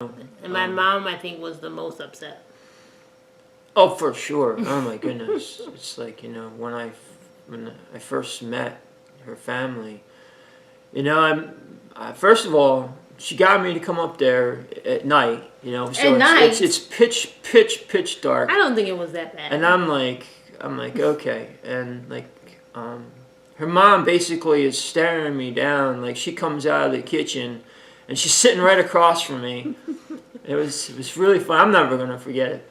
And my mom, I think, was the most upset. Oh, for sure. Oh my goodness. It's like, when I first met her family, first of all, she got me to come up there at night, so At night? it's pitch dark. I don't think it was that bad. And I'm like, okay. And her mom basically is staring me down. Like, she comes out of the kitchen and she's sitting right across from me. It was really fun. I'm never going to forget it.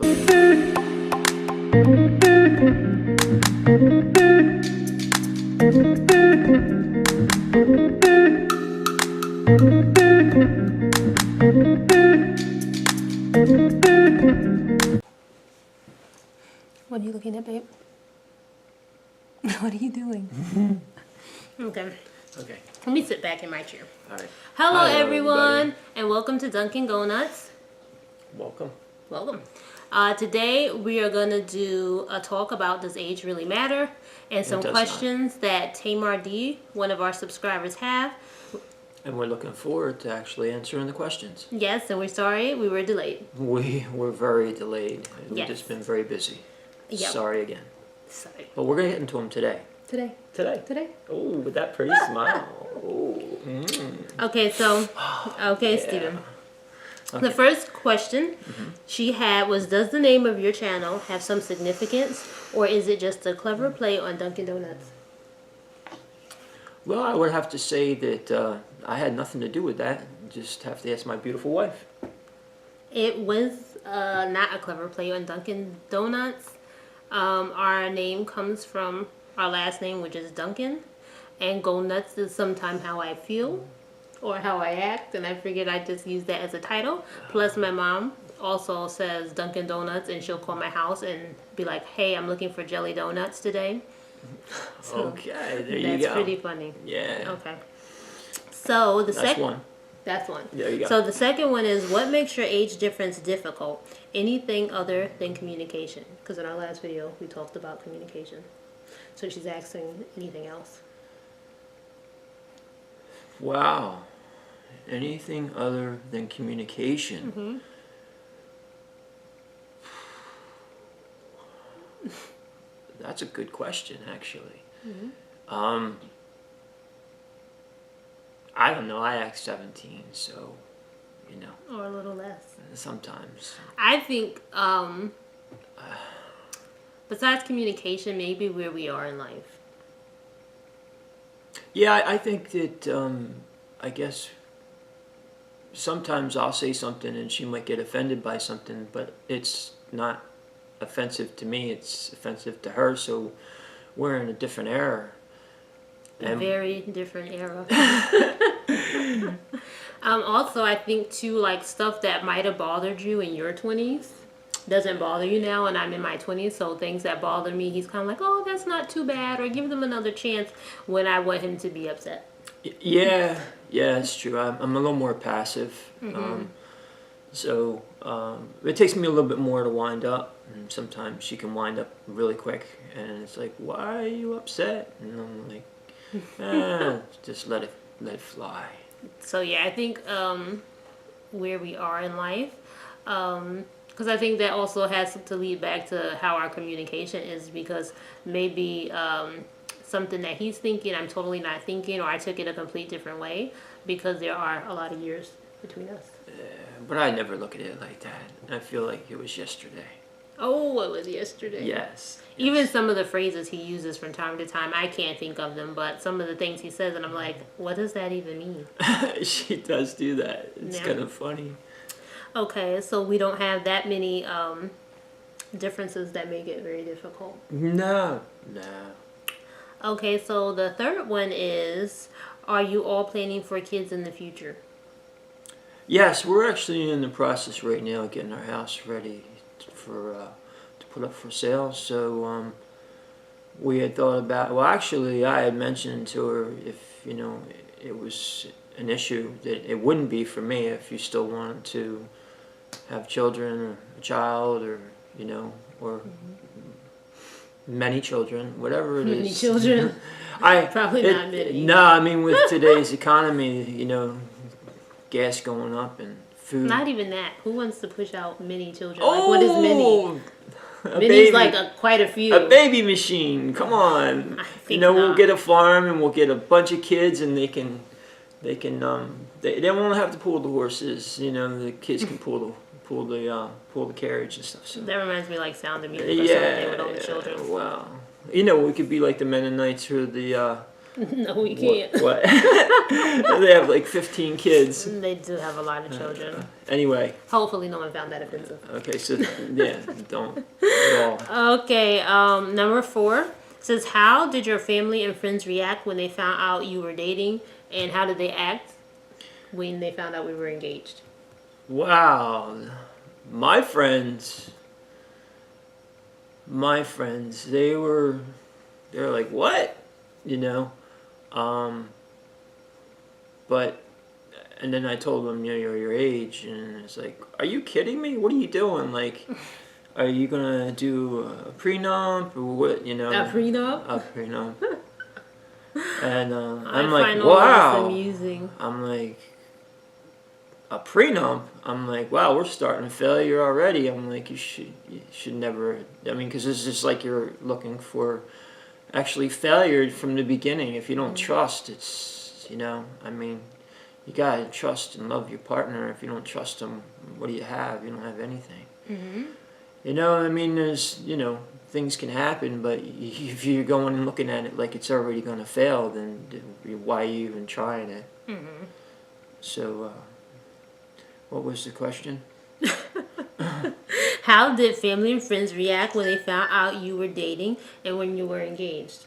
What are you looking at, babe? What are you doing? Okay. Okay. Let me sit back in my chair. All right. Hello, Hi, everyone, everybody. and welcome to Dunkin' Donuts. Welcome. Welcome. Today we are going to do a talk about does age really matter, and some does questions that Tamar D, one of our subscribers, have. And we're looking forward to actually answering the questions. Yes, and we're sorry we were delayed. We were very delayed. We've Yes. just been very busy. Yep. Sorry again. Sorry. But we're going to get into them today. Today. Today. Oh, with that pretty smile. Oh. Okay, so, okay, Yeah. Steven. Okay. The first question she had was, does the name of your channel have some significance, or is it just a clever play on Dunkin' Donuts? Well, I would have to say that I had nothing to do with that. Just have to ask my beautiful wife. It was not a clever play on Dunkin' Donuts. Our name comes from our last name, which is Dunkin', and go nuts is sometimes how I feel or how I act, and I figured I'd just use that as a title. Plus, my mom also says Dunkin' Donuts, and she'll call my house and be like, hey, I'm looking for jelly donuts today. So Okay, there you go. that's pretty funny. Yeah. Okay. So the That's second... one. That's one. There you go. So the second one is, what makes your age difference difficult? Anything other than communication? Because in our last video, we talked about communication. So she's asking anything else. Wow. Anything other than communication? That's a good question, actually. I don't know. I act 17, so, Or a little less. sometimes. I think, besides communication, maybe where we are in life. Yeah, I think that, I guess sometimes I'll say something and she might get offended by something, but it's not offensive to me, it's offensive to her, so we're in a different era. A very different era. Also, I think, too, like, stuff that might have bothered you in your 20s doesn't bother you now, and I'm in my 20s, so things that bother me, he's kind of like, oh, that's not too bad, or give them another chance when I want him to be upset. Yeah, it's true. I'm a little more passive. So it takes me a little bit more to wind up. And sometimes she can wind up really quick. And it's like, why are you upset? And I'm like, just let it fly. So, yeah, I think where we are in life, because I think that also has to lead back to how our communication is, because maybe something that he's thinking, I'm totally not thinking, or I took it a complete different way, because there are a lot of years between us. But I never look at it like that. I feel like it was yesterday. Oh, it was yesterday. Yes. Even some of the phrases he uses from time to time, I can't think of them, but some of the things he says, and I'm like, what does that even mean? She does do that. It's Yeah. kind of funny. Okay, so we don't have that many differences that make it very difficult. No. Okay, so the third one is, are you all planning for kids in the future? Yes, we're actually in the process right now of getting our house ready for to put up for sale. So we had thought about. Well, actually, I had mentioned to her if it was an issue that it wouldn't be for me if you still wanted to have children or a child or or many children, whatever it is. Many children? Probably not many. No, I mean with today's economy, gas going up and food. Not even that. Who wants to push out many children? Like, what is many? Oh, a Many's baby. like quite a few. A baby machine. Come on. I You think know, we'll not. get a farm and we'll get a bunch of kids, and they won't have to pull the horses. You know, the kids can pull the carriage and stuff. So That reminds me like Sound of Music or something with all the children. Wow. You know, we could be like the Mennonites or the No, we can't. what? They have like 15 kids. They do have a lot of children. Anyway, Hopefully no one found that offensive. okay, so yeah, don't at all. Okay, number 4 says, how did your family and friends react when they found out you were dating, and how did they act when they found out we were engaged? Wow, my friends, they're like, what? You know, but, and then I told them, you know, you're your age, and it's like, are you kidding me? What are you doing? Like, are you gonna do a prenup or what? You know, A prenup? A prenup. And I I'm like, find all this wow. amusing. I'm like, a prenup? I'm like, wow, we're starting a failure already. I'm like, you should never. I mean, because it's just like you're looking for actually failure from the beginning. If you don't trust, it's, you know, I mean, you gotta trust and love your partner. If you don't trust them, what do you have? You don't have anything. Mm-hmm. You know, I mean, there's, you know, things can happen, but if you're going and looking at it like it's already going to fail, then why are you even trying it? Mm-hmm. So, what was the question? How did family and friends react when they found out you were dating and when you were engaged?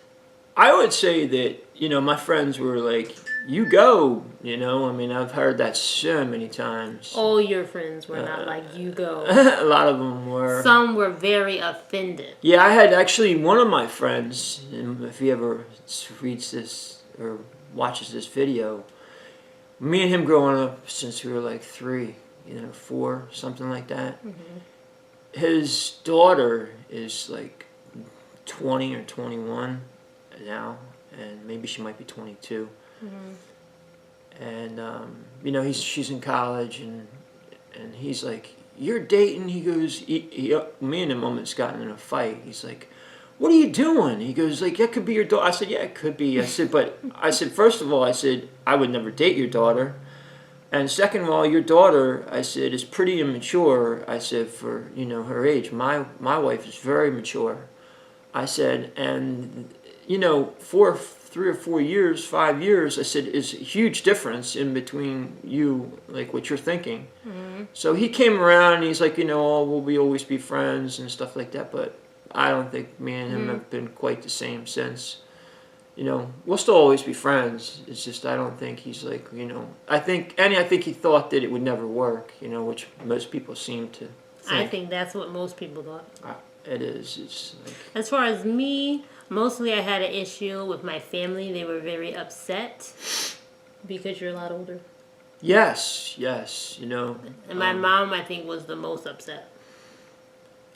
I would say that, you know, my friends were like, you go, you know, I mean, I've heard that so many times. All your friends were not like, you go. A lot of them were. Some were very offended. Yeah, I had actually one of my friends, and if he ever reads this or watches this video, me and him growing up since we were like 3, you know, 4, something like that. Mm-hmm. His daughter is like 20 or 21 now, and maybe she might be 22. Mm-hmm. And you know, she's in college, and he's like, "You're dating?" He goes, "Me and him almost gotten in a fight." He's like, "What are you doing?" He goes, "Like, that could be your daughter." I said, "Yeah, it could be." I said, "But," I said, "First of all," I said, "I would never date your daughter. And second of all, your daughter," I said, "is pretty immature." I said, "For, you know, her age. My wife is very mature." I said, "And, you know, 3 or 4 years, 5 years," I said, "is a huge difference in between you, like what you're thinking." Mm-hmm. So he came around and he's like, you know, "Oh, will we always be friends and stuff like that?" But I don't think me and him have been quite the same since. You know, we'll still always be friends. It's just I don't think he's like, you know, I think he thought that it would never work, you know, which most people seem to think. I think that's what most people thought. It is. It's like, As far as me, mostly I had an issue with my family. They were very upset because you're a lot older. yes, you know. And my mom, I think, was the most upset.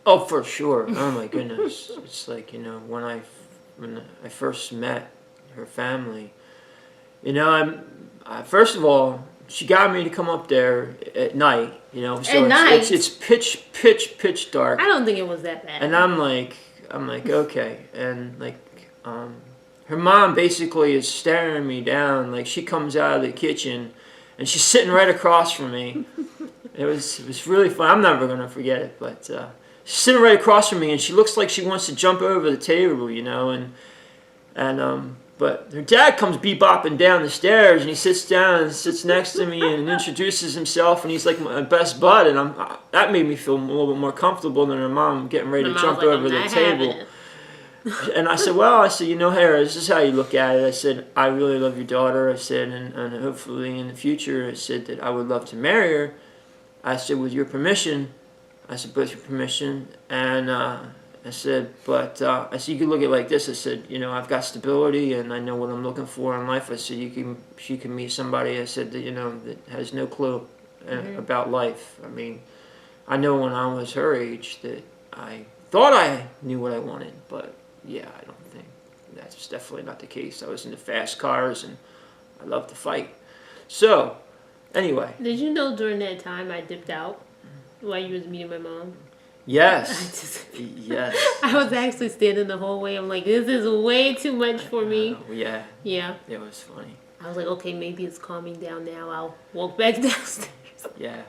Oh, for sure. Oh my goodness. It's like, you know, when I first met her family, you know, first of all, she got me to come up there at night, you know. So At night? It's pitch dark. I don't think it was that bad. And I'm like, okay. And like, her mom basically is staring me down. Like, she comes out of the kitchen and she's sitting right across from me. It was really fun. I'm never going to forget it, but, she's sitting right across from me, and she looks like she wants to jump over the table, you know, but her dad comes bebopping down the stairs, and he sits down and sits next to me and introduces himself, and he's like my best bud, and that made me feel a little bit more comfortable than her mom getting ready to jump over the table. And I said, you know, Hera, this is how you look at it. I said, I really love your daughter. I said, and hopefully in the future, I said that I would love to marry her. I said, with your permission. I said, with your permission. And I said, but I said, you can look at it like this. I said, you know, I've got stability and I know what I'm looking for in life. I said, she can meet somebody, I said, that, you know, that has no clue about life. I mean, I know when I was her age that I thought I knew what I wanted, but yeah, I don't think that's definitely not the case. I was into fast cars and I love to fight. So, Anyway, Did you know during that time I dipped out while you was meeting my mom? yes, yes. I was actually standing in the hallway. I'm like, this is way too much for me. Yeah, Yeah. it was funny. I was like, okay, maybe it's calming down now. I'll walk back downstairs. Yeah,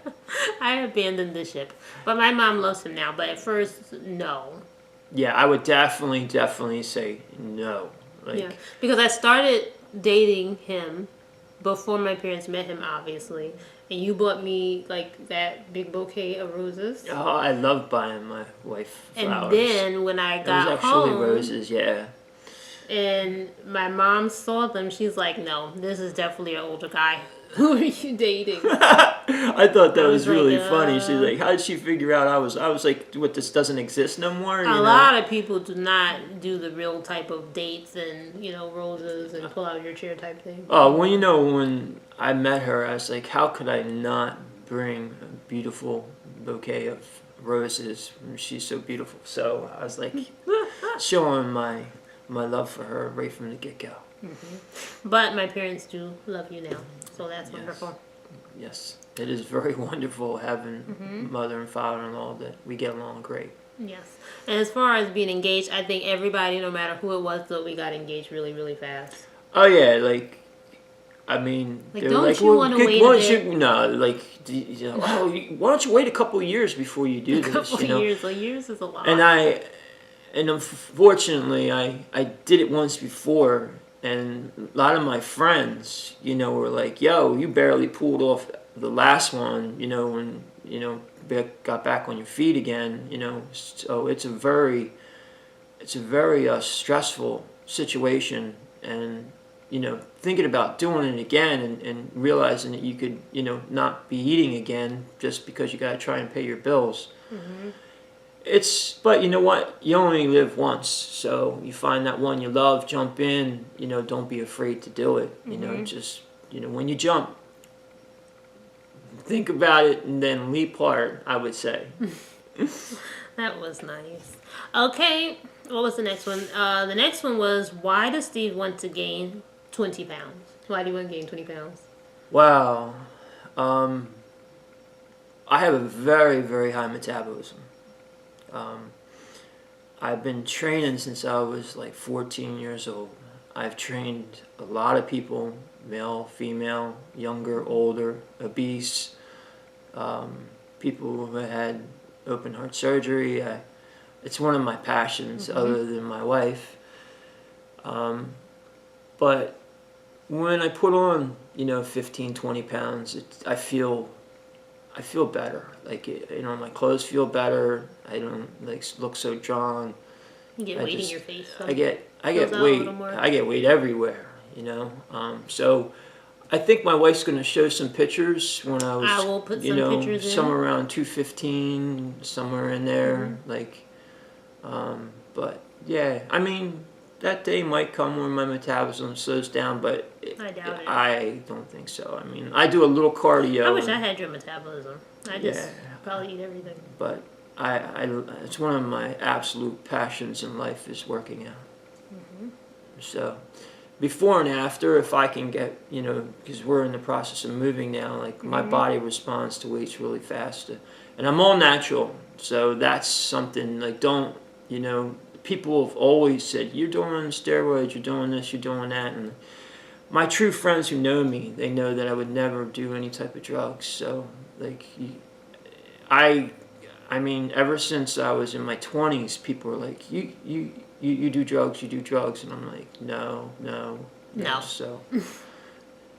I abandoned the ship. But my mom loves him now. But at first, no. yeah. I would definitely say no. Like, Yeah. Because I started dating him before my parents met him, obviously. And you bought me, like, that big bouquet of roses. oh, I love buying my wife flowers. And then when I it got was actually home, roses. Yeah. and my mom saw them, she's like, no, this is definitely an older guy. Who are you dating? I thought that I was was really like, funny. She's like, how did she figure out I was like, what, this doesn't exist no more? You A know? lot of people do not do the real type of dates and, roses and pull out your chair type thing. Oh, well, when I met her, I was like, how could I not bring a beautiful bouquet of roses? She's so beautiful. So I was like, showing my love for her right from the get-go. But my parents do love you now, so that's wonderful. Yes, it is very wonderful having mother and father-in-law that we get along great. Yes. And as far as being engaged, I think everybody, no matter who it was, though, we got engaged really, really fast. Oh yeah, like, I mean, Like, they were don't like, you well, wanna why wait a don't bit? you, no, like, why don't you wait a couple of years before you do A this? couple You know, years. Like, years is a lot. and unfortunately, I did it once before, and a lot of my friends, were like, "Yo, you barely pulled off the last one," when got back on your feet again, So it's a very stressful situation, and thinking about doing it again and realizing that you could not be eating again just because you got to try and pay your bills. But you know what? You only live once, so you find that one you love, jump in. Don't be afraid to do it. Just when you jump, think about it and then leap hard. I would say. That was nice. Okay, what was the next one? The next one was, why does Steve want to gain 20 pounds? Why do you want to gain 20 pounds? Wow, I have a very, very high metabolism. I've been training since I was like 14 years old. I've trained a lot of people, male, female, younger, older, obese, people who had open heart surgery. It's one of my passions other than my wife. But when I put on, 15, 20 pounds, I feel better. Like, my clothes feel better. I don't look so drawn. You get weight in your face. So I get goes out a weight. little more. I get weight everywhere. So I think my wife's going to show some pictures when I was. I will put some pictures in. Somewhere around 215, somewhere in there. But yeah, I mean, that day might come when my metabolism slows down, but I doubt it. I don't think so. I mean, I do a little cardio. I wish I had your metabolism. I just probably eat everything. But it's one of my absolute passions in life is working out. So, before and after, if I can get, because we're in the process of moving now, like my body responds to weights really fast, and I'm all natural. So that's something people have always said, you're doing steroids, you're doing this, you're doing that, and my true friends who know me, they know that I would never do any type of drugs. So I mean, ever since I was in my 20s, people were like, you do drugs, and I'm like, no. So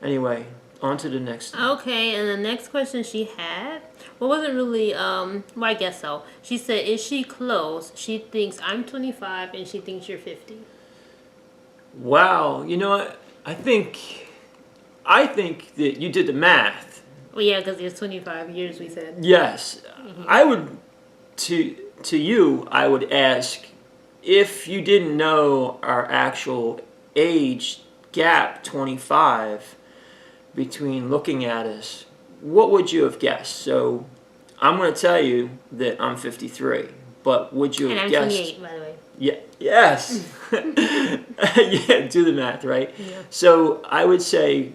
anyway, on to the next thing. Okay, and the next question she had, wasn't really, well, I guess so. She said, is she close? She thinks I'm 25 and she thinks you're 50. Wow, you know what? I think that you did the math. Well, yeah, because there's 25 years, we said. Yes. I would, to you, I would ask, if you didn't know our actual age gap, 25, between looking at us, what would you have guessed? So I'm going to tell you that I'm 53, but would you have And I'm guessed? 28, by the way. Yeah. Yes. Yeah, do the math, right? Yeah. So I would say,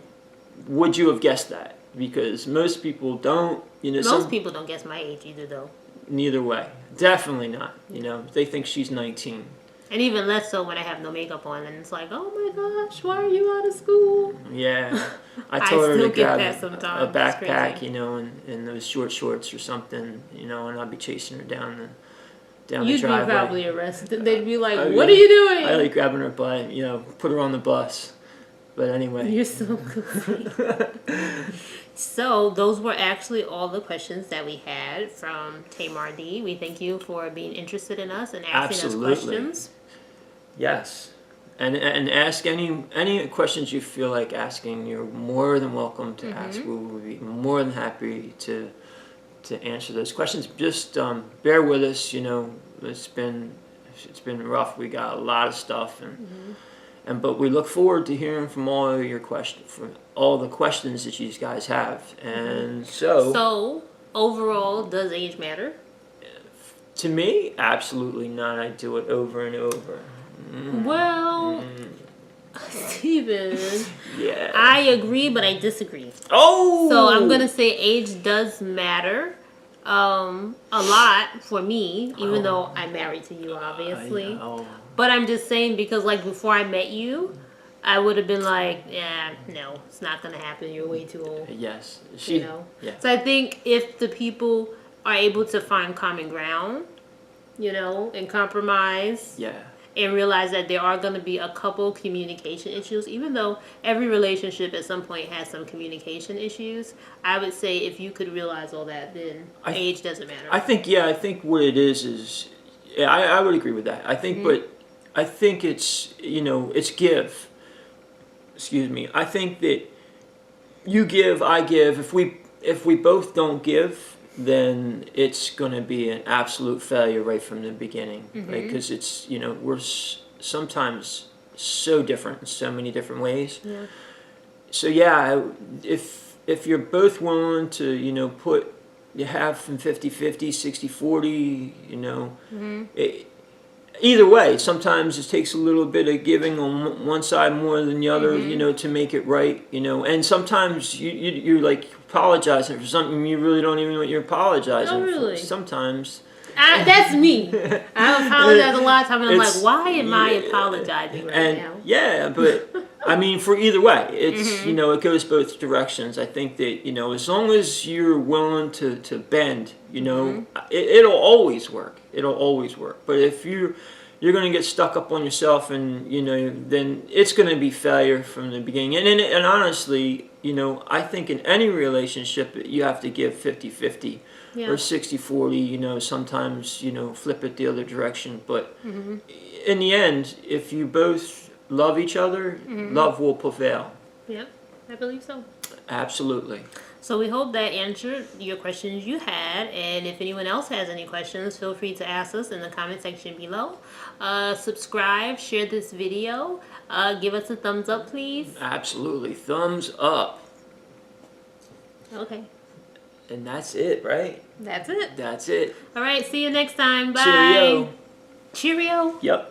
would you have guessed that? because most people don't. You know, Most people don't guess my age either, though. neither way, definitely not. You know, they think she's 19. And even less so when I have no makeup on, and it's like, oh my gosh, why are you out of school? Yeah, I I told her still to get grab that a sometimes. It's backpack, crazy. you know, and those short shorts or something, you know, and I'll be chasing her down the You'd be driveway. probably arrested. They'd be like, Oh, what yeah. are you doing? I like grabbing her by, you know, put her on the bus. But anyway. You're so goofy. So those were actually all the questions that we had from Tamar D. We thank you for being interested in us and asking Absolutely. us questions. Yes. And ask any questions you feel like asking. You're more than welcome to ask. We will be more than happy to answer those questions. Just bear with us. You know, it's been rough. We got a lot of stuff, but we look forward to hearing from all your questions, from all the questions that you guys have. And So overall, does age matter? to me, absolutely not. I do it over and over. Well, Steven, Yeah. I agree, but I disagree. Oh. So I'm gonna say age does matter a lot for me, even though I'm married to you, obviously. Oh. But I'm just saying because like before I met you, I would have been like, yeah, no, it's not gonna happen. You're way too old. Yes. You know. Yeah. So I think if the people are able to find common ground, you know, and compromise, Yeah. and realize that there are going to be a couple communication issues, even though every relationship at some point has some communication issues. I would say if you could realize all that, then age doesn't matter. I think what it is yeah, I would agree with that. I think, but I think it's, you know, it's give. Excuse me. I think that you give, I give. If we both don't give, then it's going to be an absolute failure right from the beginning. Because it's, you know, we're sometimes so different in so many different ways. Yeah. So yeah, if you're both willing to, you know, put you have from 50-50, 60-40, you know, either way, sometimes it takes a little bit of giving on one side more than the other, you know, to make it right, you know. And sometimes you're like apologizing for something you really don't even know what you're apologizing Oh, really? for. Sometimes. That's me. I apologize a lot of times, and I'm like, It's- why am I yeah, apologizing right And now? yeah, but I mean, for either way, it's you know, it goes both directions. I think that, you know, as long as you're willing to bend, you know, it'll always work. It'll always work. But if you're going to get stuck up on yourself, and you know, then it's going to be failure from the beginning. And honestly, you know, I think in any relationship you have to give 50-50. Yeah. Or 60-40, you know, sometimes, you know, flip it the other direction. But in the end, if you both love each other, love will prevail. Yep, I believe so. Absolutely. So we hope that answered your questions you had, and if anyone else has any questions, feel free to ask us in the comment section below. Subscribe, share this video, give us a thumbs up, please. Absolutely. Thumbs up. Okay, And that's it, right? that's it. That's it. All right, see you next time. Bye. Cheerio. Cheerio. Yep.